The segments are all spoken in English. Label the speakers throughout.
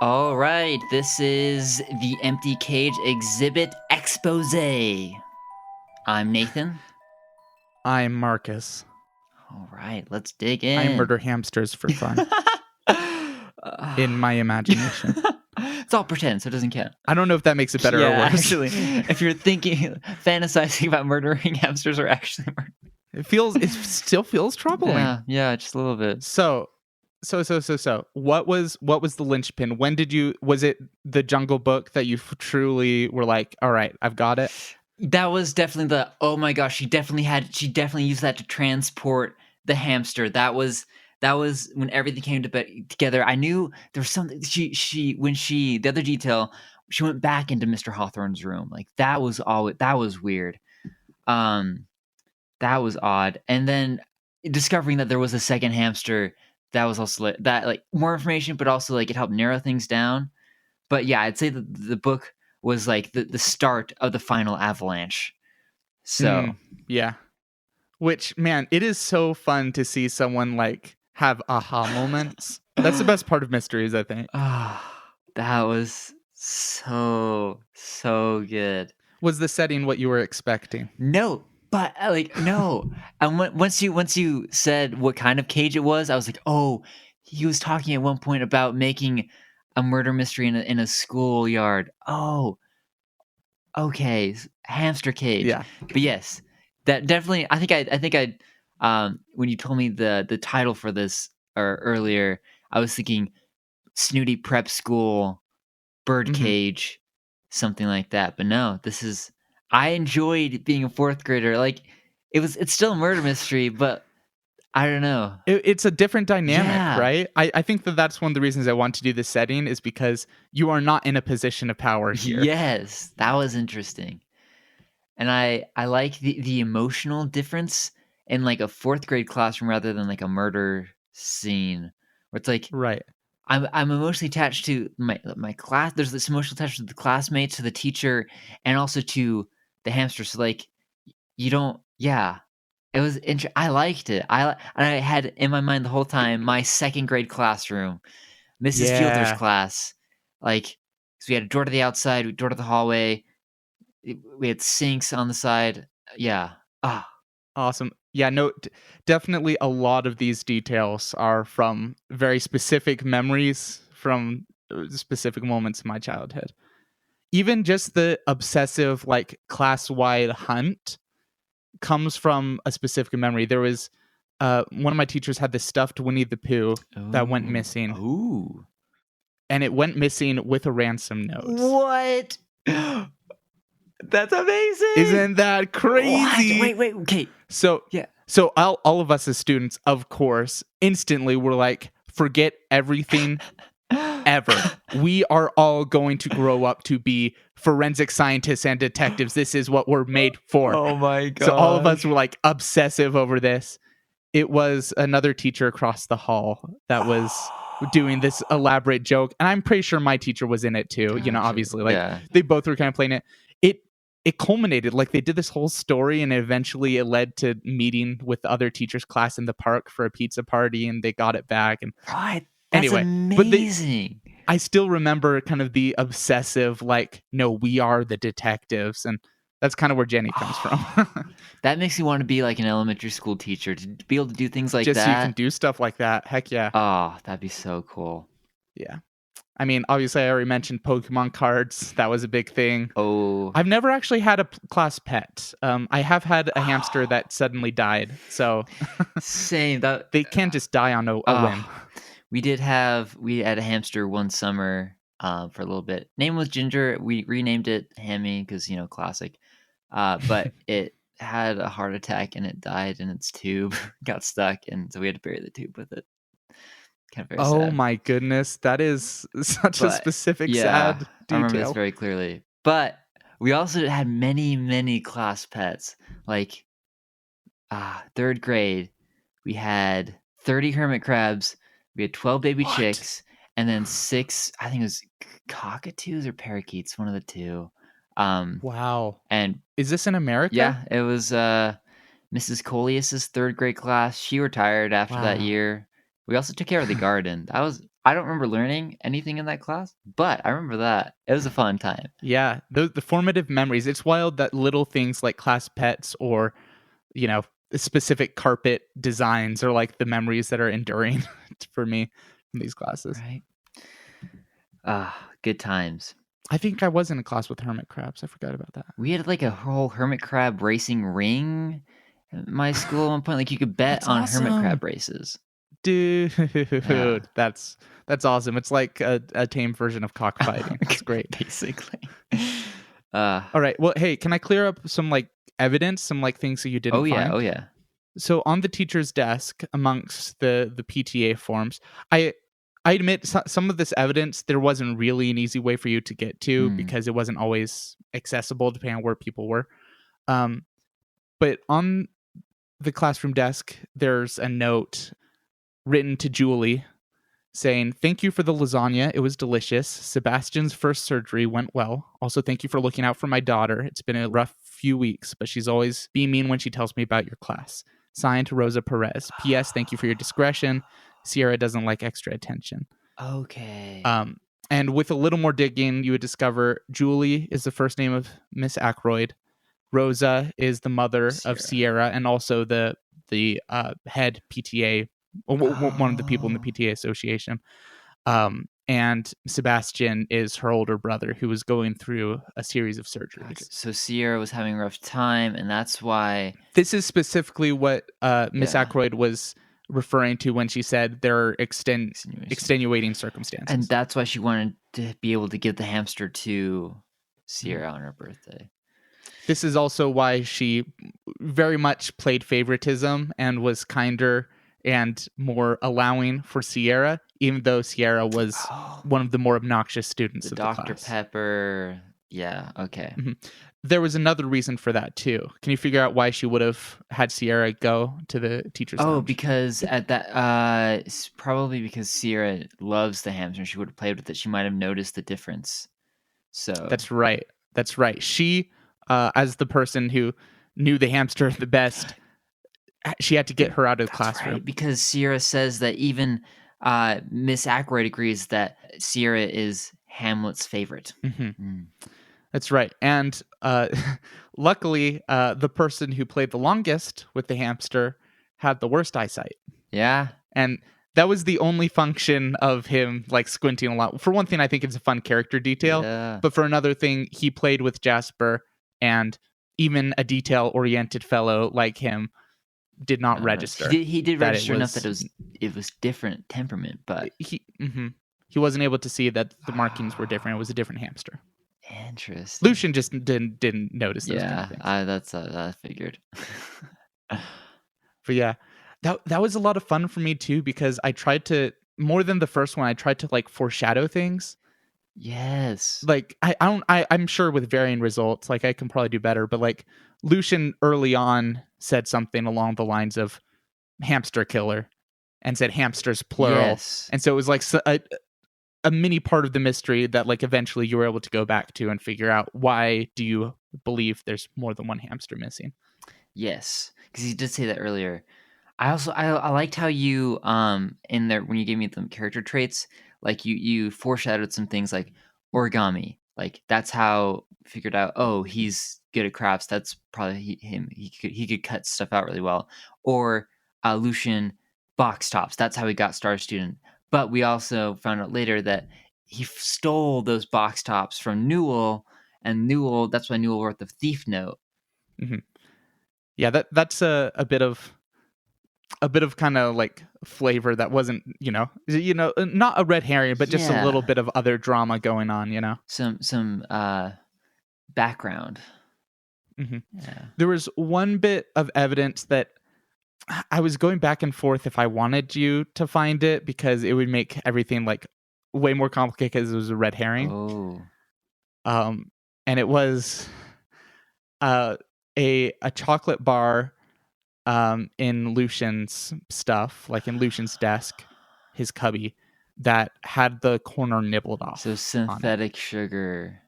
Speaker 1: All right, this is the Empty Cage Exhibit Expose. I'm Nathan.
Speaker 2: I'm Marcus.
Speaker 1: All right, let's dig
Speaker 2: I
Speaker 1: in.
Speaker 2: murder hamsters for fun in my imagination.
Speaker 1: It's all pretend, so it doesn't count.
Speaker 2: I don't know if that makes it better or worse.
Speaker 1: Actually, if you're fantasizing about murdering hamsters or actually murdering,
Speaker 2: it still feels troubling.
Speaker 1: Yeah, just a little bit.
Speaker 2: So, what was the linchpin? Was it the Jungle Book that you truly were like, all right, I've got it?
Speaker 1: That was definitely oh my gosh, she definitely used that to transport the hamster. That was when everything came together. I knew there was something. The other detail, she went back into Mr. Hawthorne's room. Like that was weird. That was odd. And then discovering that there was a second hamster, that was also more information, but also like it helped narrow things down. But yeah, I'd say the book was like the start of the final avalanche. So
Speaker 2: yeah, which, man, it is so fun to see someone like have aha moments. That's the best part of mysteries, I think.
Speaker 1: That was so good.
Speaker 2: Was the setting what you were expecting?
Speaker 1: No, but no. And once you said what kind of cage it was, I was like, oh, he was talking at one point about making a murder mystery in a schoolyard. Oh, okay, hamster cage.
Speaker 2: Yeah,
Speaker 1: but yes, that definitely. I think I when you told me the title for this or earlier, I was thinking snooty prep school, birdcage, something like that. But no, I enjoyed being a fourth grader. Like it's still a murder mystery, but I don't know.
Speaker 2: It's a different dynamic, right? I think that's one of the reasons I want to do this setting is because you are not in a position of power here.
Speaker 1: Yes, that was interesting. And I like the emotional difference in like a fourth grade classroom rather than like a murder scene where it's like,
Speaker 2: right.
Speaker 1: I'm emotionally attached to my class. There's this emotional attachment to the classmates, to the teacher, and also to the hamster. So like, you don't. Yeah, it was. I liked it. I had in my mind the whole time my second grade classroom, Mrs. Fielder's class. Like, so we had a door to the outside, a door to the hallway. We had sinks on the side. Yeah.
Speaker 2: Awesome. Yeah, no, definitely a lot of these details are from very specific memories from specific moments in my childhood. Even just the obsessive, like, class-wide hunt comes from a specific memory. There was one of my teachers had this stuffed Winnie the Pooh that went missing.
Speaker 1: Ooh.
Speaker 2: And it went missing with a ransom note.
Speaker 1: What? That's amazing.
Speaker 2: Isn't that crazy?
Speaker 1: What? Wait. Okay.
Speaker 2: So all of us as students, of course, instantly were like, forget everything ever. We are all going to grow up to be forensic scientists and detectives. This is what we're made for.
Speaker 1: Oh my god.
Speaker 2: So all of us were like obsessive over this. It was another teacher across the hall that was doing this elaborate joke. And I'm pretty sure my teacher was in it too. You know, obviously, like they both were kind of playing it. It culminated, like they did this whole story and eventually it led to meeting with the other teachers' class in the park for a pizza party and they got it back. And
Speaker 1: right. That's
Speaker 2: anyway,
Speaker 1: amazing.
Speaker 2: But I still remember kind of the obsessive, like, no, we are the detectives. And that's kind of where Jenny comes from.
Speaker 1: That makes me want to be like an elementary school teacher, to be able to do things like that.
Speaker 2: Just so you can do stuff like that. Heck yeah.
Speaker 1: Oh, that'd be so cool.
Speaker 2: Yeah. I mean, obviously, I already mentioned Pokemon cards. That was a big thing.
Speaker 1: Oh.
Speaker 2: I've never actually had a class pet. I have had a hamster that suddenly died. So
Speaker 1: same.
Speaker 2: They can't just die on a whim.
Speaker 1: We had a hamster one summer for a little bit. Name was Ginger. We renamed it Hammy because, you know, classic. But it had a heart attack and it died in its tube, got stuck, and so we had to bury the tube with it. Kind of very sad.
Speaker 2: My goodness, that is such a specific sad detail.
Speaker 1: I remember this very clearly. But we also had many class pets. Like third grade, we had 30 hermit crabs, we had 12 baby chicks, and then 6, I think it was cockatoos or parakeets, one of the two.
Speaker 2: Wow.
Speaker 1: And
Speaker 2: is this in America?
Speaker 1: Yeah, it was Mrs. Coleus's third grade class. She retired after that year. We also took care of the garden. That was I don't remember learning anything in that class, but I remember that. It was a fun time.
Speaker 2: Yeah, the formative memories. It's wild that little things like class pets or, you know, specific carpet designs are like the memories that are enduring for me from these classes.
Speaker 1: Right? Good times.
Speaker 2: I think I was in a class with hermit crabs. I forgot about that.
Speaker 1: We had like a whole hermit crab racing ring at my school at one point. Like you could bet
Speaker 2: That's
Speaker 1: on hermit
Speaker 2: awesome.
Speaker 1: crab races.
Speaker 2: Dude,
Speaker 1: Yeah.
Speaker 2: that's awesome. It's like a tame version of cockfighting. It's great.
Speaker 1: Basically.
Speaker 2: All right. Well, hey, can I clear up some like evidence, some like things that you didn't
Speaker 1: Oh yeah,
Speaker 2: find?
Speaker 1: oh yeah.
Speaker 2: So on the teacher's desk, amongst the PTA forms, I admit some of this evidence there wasn't really an easy way for you to get to
Speaker 1: Mm.
Speaker 2: because it wasn't always accessible depending on where people were. But on the classroom desk, there's a note written to Julie saying, "Thank you for the lasagna. It was delicious. Sebastian's first surgery went well. Also, thank you for looking out for my daughter. It's been a rough few weeks, but she's always beaming when she tells me about your class. Signed, Rosa Perez. P.S. Thank you for your discretion. Sierra doesn't like extra attention."
Speaker 1: Okay.
Speaker 2: And with a little more digging, you would discover Julie is the first name of Miss Ackroyd. Rosa is the mother of Sierra and also the head PTA, one of the people in the PTA association. And Sebastian is her older brother who was going through a series of surgeries.
Speaker 1: So Sierra was having a rough time, and that's why.
Speaker 2: This is specifically what Miss
Speaker 1: Yeah.
Speaker 2: Ackroyd was referring to when she said there are extenuating circumstances.
Speaker 1: And that's why she wanted to be able to give the hamster to Sierra on her birthday.
Speaker 2: This is also why she very much played favoritism and was kinder and more allowing for Sierra, even though Sierra was one of the more obnoxious students of the
Speaker 1: Dr.
Speaker 2: class.
Speaker 1: Pepper. Yeah, okay.
Speaker 2: Mm-hmm. There was another reason for that too. Can you figure out why she would have had Sierra go to the teacher's lounge?
Speaker 1: Because at that it's probably because Sierra loves the hamster. She would have played with it. She might have noticed the difference. So
Speaker 2: That's right. She, as the person who knew the hamster the best, she had to get her out of the classroom.
Speaker 1: Right, because Sierra says that even Miss Ackroyd agrees that Sierra is Hamlet's favorite.
Speaker 2: Mm-hmm. That's right. And luckily, the person who played the longest with the hamster had the worst eyesight.
Speaker 1: Yeah.
Speaker 2: And that was the only function of him like squinting a lot. For one thing, I think it's a fun character detail.
Speaker 1: Yeah.
Speaker 2: But for another thing, he played with Jasper, and even a detail-oriented fellow like him did not register.
Speaker 1: He did register enough that it was different temperament, but
Speaker 2: he wasn't able to see that the markings were different. It was a different hamster.
Speaker 1: Interesting.
Speaker 2: Lucian just didn't notice those kind of things.
Speaker 1: That's I figured.
Speaker 2: But yeah, that was a lot of fun for me too, because I tried to, more than the first one, I tried to like foreshadow things.
Speaker 1: Yes.
Speaker 2: Like I'm sure with varying results, like I can probably do better, but like Lucian early on said something along the lines of hamster killer and said hamsters plural.
Speaker 1: Yes.
Speaker 2: And so it was like a mini part of the mystery that like eventually you were able to go back to and figure out, why do you believe there's more than one hamster missing?
Speaker 1: Yes, because he did say that earlier. I liked how you in there when you gave me the character traits, like you foreshadowed some things like origami. Like that's how figured out, oh, he's good at crafts. That's probably him. He could cut stuff out really well. Or Lucian box tops. That's how he got Star Student. But we also found out later that he stole those box tops from Newell, and Newell. That's why Newell wrote the thief note.
Speaker 2: Mm-hmm. Yeah, that's a bit of kind of like flavor that wasn't, not a red herring, but just a little bit of other drama going on,
Speaker 1: Some background.
Speaker 2: Mm-hmm. Yeah. There was one bit of evidence that I was going back and forth if I wanted you to find it, because it would make everything like way more complicated because it was a red herring.
Speaker 1: Oh.
Speaker 2: And it was a chocolate bar in Lucian's stuff, like in Lucian's desk, his cubby, that had the corner nibbled off.
Speaker 1: So synthetic sugar.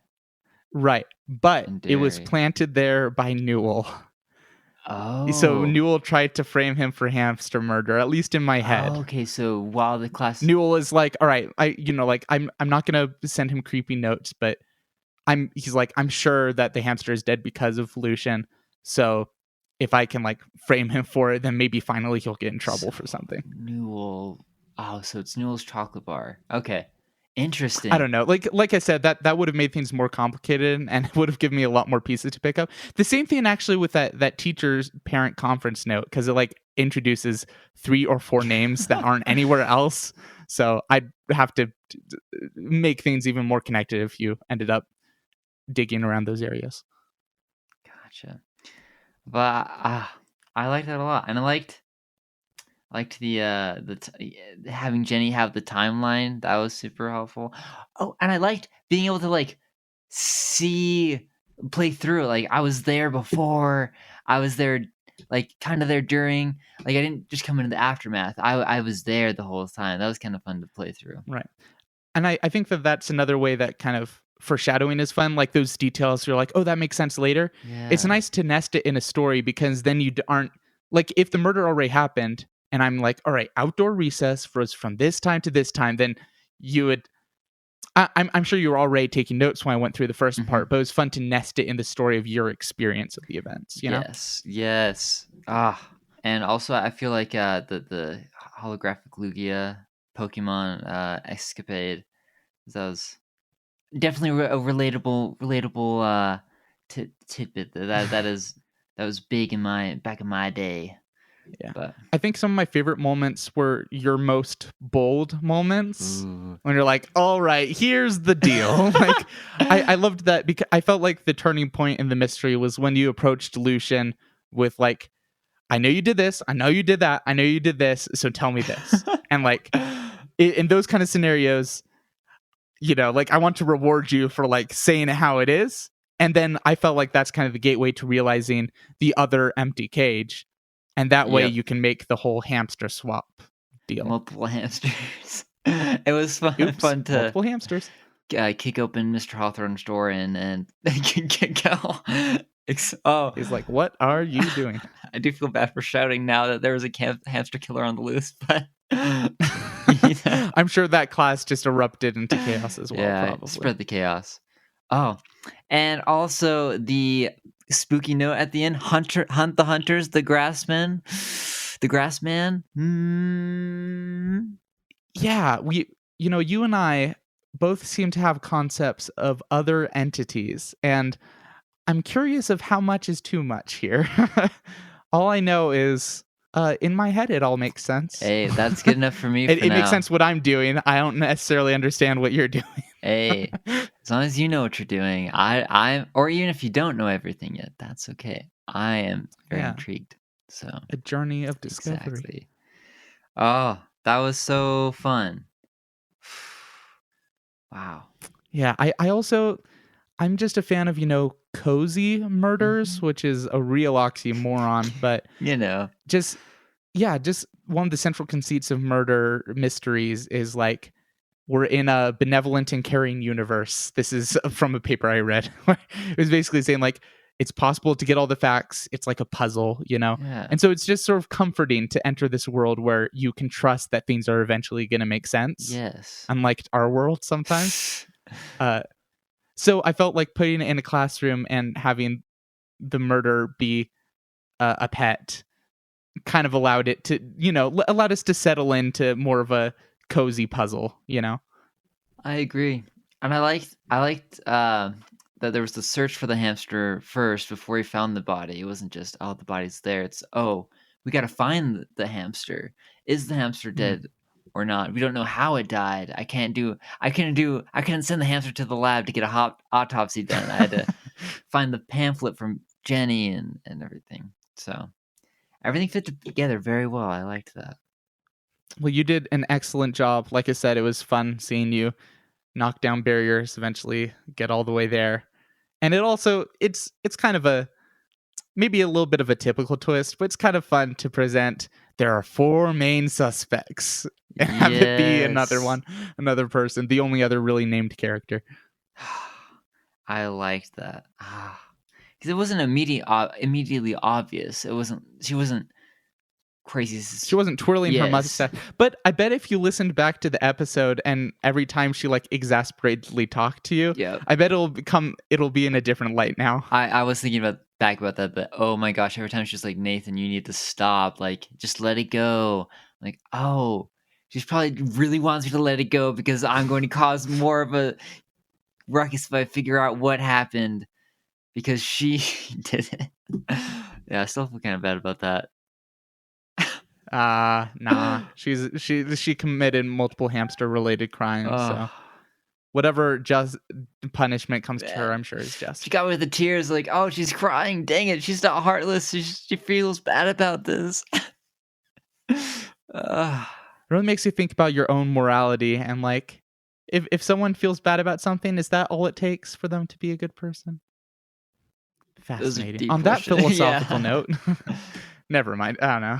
Speaker 2: Right. But it was planted there by Newell. So
Speaker 1: Oh.
Speaker 2: Newell tried to frame him for hamster murder, at least in my head.
Speaker 1: Oh, okay, so while the class
Speaker 2: Newell is like, all right, I'm not gonna send him creepy notes, but he's like, I'm sure that the hamster is dead because of Lucian. So if I can like frame him for it, then maybe finally he'll get in trouble for something.
Speaker 1: Newell. Oh, so it's Newell's chocolate bar. Okay.
Speaker 2: I
Speaker 1: Interesting.
Speaker 2: don't know. Like I said, that would have made things more complicated and it would have given me a lot more pieces to pick up. The same thing actually with that teacher's parent conference note, because it like introduces 3 or 4 names that aren't anywhere else. So I'd have to make things even more connected if you ended up digging around those areas.
Speaker 1: Gotcha. But I liked that a lot, and I liked having Jenny have the timeline. That was super helpful. Oh, and I liked being able to like play through it. Like I was there before, I was there, like kind of there during. Like I didn't just come into the aftermath. I was there the whole time. That was kind of fun to play through.
Speaker 2: Right. And I think that's another way that kind of foreshadowing is fun. Like those details, you're like, oh, that makes sense later. It's
Speaker 1: Yeah.
Speaker 2: nice to nest it in a story because then you aren't like, if the murder already happened and I'm like, all right, outdoor recess was from this time to this time, then you would. I'm sure you were already taking notes when I went through the first
Speaker 1: Mhm.
Speaker 2: part, but it was fun to nest it in the story of your experience of the events. You know?
Speaker 1: Yes. And also I feel like the holographic Lugia Pokemon escapade, that was definitely a relatable tidbit. That was big in my back in my day.
Speaker 2: Yeah.
Speaker 1: But
Speaker 2: I think some of my favorite moments were your most bold moments
Speaker 1: ooh.
Speaker 2: when you're like, all right, here's the deal. Like, I loved that because I felt like the turning point in the mystery was when you approached Lucian with, like, I know you did this. I know you did that. I know you did this. So tell me this. And, like, in those kind of scenarios, like, I want to reward you for, like, saying it how it is. And then I felt like that's kind of the gateway to realizing the other empty cage. And that way
Speaker 1: Yep.
Speaker 2: you can make the whole hamster swap deal.
Speaker 1: Multiple hamsters. It was fun
Speaker 2: Oops,
Speaker 1: fun to
Speaker 2: multiple hamsters.
Speaker 1: kick open Mr. Hawthorne's door and go. Oh,
Speaker 2: He's like, what are you doing?
Speaker 1: I do feel bad for shouting now that there was a hamster killer on the loose, but
Speaker 2: I'm sure that class just erupted into chaos as well,
Speaker 1: yeah,
Speaker 2: probably.
Speaker 1: spread the chaos. Oh, and also the spooky note at the end: hunt the hunters, the grassman, the grassman.
Speaker 2: Yeah, you and I both seem to have concepts of other entities, and I'm curious of how much is too much here. All I know is, in my head, it all makes sense.
Speaker 1: Hey, that's good enough for me.
Speaker 2: It
Speaker 1: For now.
Speaker 2: makes sense what I'm doing. I don't necessarily understand what you're doing.
Speaker 1: Hey, as long as you know what you're doing, or even if you don't know everything yet, that's okay. I am very intrigued. So
Speaker 2: a journey of discovery.
Speaker 1: Exactly. Oh, that was so fun. Wow.
Speaker 2: Yeah, I also I'm just a fan of, cozy murders, which is a real oxymoron, but just one of the central conceits of murder mysteries is like we're in a benevolent and caring universe. This is from a paper I read. It was basically saying like it's possible to get all the facts. It's like a puzzle,
Speaker 1: Yeah.
Speaker 2: And so it's just sort of comforting to enter this world where you can trust that things are eventually going to make sense.
Speaker 1: Yes.
Speaker 2: Unlike our world sometimes. So I felt like putting it in a classroom and having the murder be a pet kind of allowed it to, allowed us to settle into more of a cozy puzzle,
Speaker 1: I agree. And I liked that there was the search for the hamster first before he found the body. It wasn't just, oh, the body's there. It's, oh, we got to find the hamster. Is the hamster dead or not? We don't know how it died. I couldn't send the hamster to the lab to get a autopsy done. I had to find the pamphlet from Jenny and everything. So everything fit together very well. I liked that.
Speaker 2: Well, you did an excellent job. Like I said, it was fun seeing you knock down barriers, eventually get all the way there. And it also, it's kind of maybe a little bit of a typical twist, but it's kind of fun to present. There are 4 main suspects and have it be another person, the only other really named character.
Speaker 1: I liked that. because it wasn't immediately obvious. She wasn't crazy.
Speaker 2: She wasn't twirling her
Speaker 1: Yes.
Speaker 2: mustache. But I bet if you listened back to the episode and every time she like exasperatedly talked to you,
Speaker 1: Yeah.
Speaker 2: I bet it'll be in a different light now.
Speaker 1: I was thinking back about that, but oh my gosh, every time she's like, Nathan, you need to stop. Like, just let it go. Like, oh, she's probably really wants me to let it go because I'm going to cause more of a ruckus if I figure out what happened because she did it. Yeah, I still feel kind of bad about that.
Speaker 2: Nah. She committed multiple hamster related crimes. So
Speaker 1: Ugh.
Speaker 2: whatever just punishment comes to her, I'm sure is just.
Speaker 1: She got me with the tears, like, oh, she's crying. Dang it, she's not heartless. She feels bad about this.
Speaker 2: It really makes you think about your own morality and like, if someone feels bad about something, is that all it takes for them to be a good person? Fascinating.
Speaker 1: deep
Speaker 2: On that
Speaker 1: questions.
Speaker 2: philosophical
Speaker 1: Yeah.
Speaker 2: note, never mind. I don't know.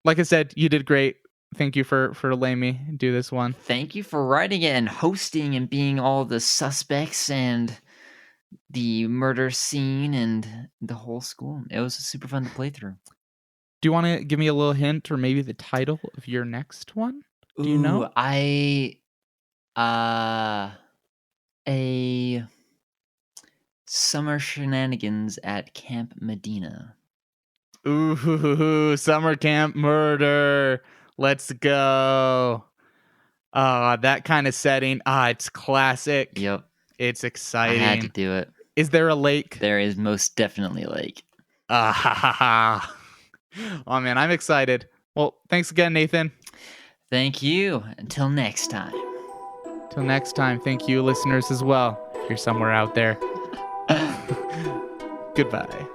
Speaker 2: Like I said, you did great. Thank you for letting me do this one.
Speaker 1: Thank you for writing it and hosting and being all the suspects and the murder scene and the whole school. It was super fun to play through.
Speaker 2: Do you want to give me a little hint or maybe the title of your next one? Do you know?
Speaker 1: A Summer Shenanigans at Camp Medina.
Speaker 2: Ooh, summer camp murder. Let's go. That kind of setting. It's classic.
Speaker 1: Yep.
Speaker 2: It's
Speaker 1: I
Speaker 2: exciting.
Speaker 1: had to do it.
Speaker 2: Is there a lake?
Speaker 1: There is most definitely a lake.
Speaker 2: Oh man, I'm excited. Well, thanks again, Nathan.
Speaker 1: Thank you. Until next time.
Speaker 2: Till next time, thank you, listeners, as well. If you're somewhere out there. Goodbye.